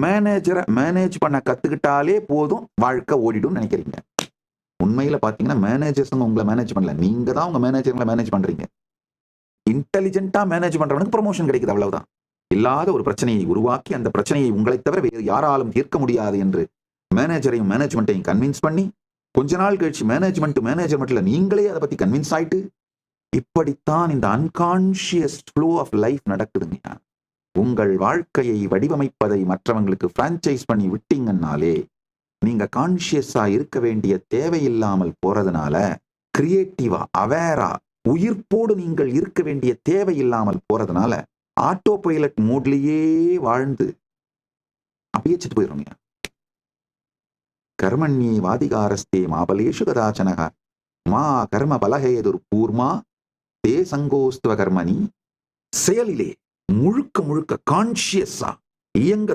மேனேஜரை மேனேஜ் பண்ண கத்துக்கிட்டாலே போதும், வாழ்க்கை ஓடிடும் நினைக்கிறீங்க. உண்மையில பாத்தீங்கன்னா மேனேஜர்ஸ் உங்களை மேனேஜ் பண்ணல, நீங்க தான் உங்க மேனேஜர்களை மேனேஜ் பண்றீங்க. இன்டெலிஜென்ட்டா மேனேஜ் பண்றவனுக்கு ப்ரமோஷன் கிடைக்குது, அவ்வளவுதான். இல்லாத ஒரு பிரச்சனையை உருவாக்கி அந்த பிரச்சனையை உங்களை தவிர வேறு யாராலும் தீர்க்க முடியாது என்று மேனேஜரையும் மேனேஜ்மெண்ட்டையும் கன்வின்ஸ் பண்ணி கொஞ்ச நாள் கழிச்சு மேனேஜ்மெண்ட்ல நீங்களே அதை பத்தி கன்வின்ஸ் ஆயிட்டு, இப்படித்தான் இந்த அன்கான்ஷியஸ் ஃப்ளோ ஆஃப் லைஃப் நடக்குதுங்க. உங்கள் வாழ்க்கையை வடிவமைப்பதை மற்றவங்களுக்கு பிரான்சைஸ் பண்ணி விட்டீங்கன்னாலே நீங்க கான்சியஸா இருக்க வேண்டிய தேவையில்லாமல் போறதுனால, கிரியேட்டிவா அவேரா உயிர்ப்போடு நீங்கள் இருக்க வேண்டிய தேவையில்லாமல் போறதுனால ஆட்டோ பைலட் மோட்லயே வாழ்ந்து அப்படியே செத்து போயிடுறோங்க. கர்மண்யே வாதிகாரஸ்தே மாபலேஷு கதாச்சனக மா கர்ம பலஹேதுர் பூர்மா தே சங்கோஸ்துவ கர்மணி. செயலிலே முழுக்க முழுக்க கான்சியஸா இயங்க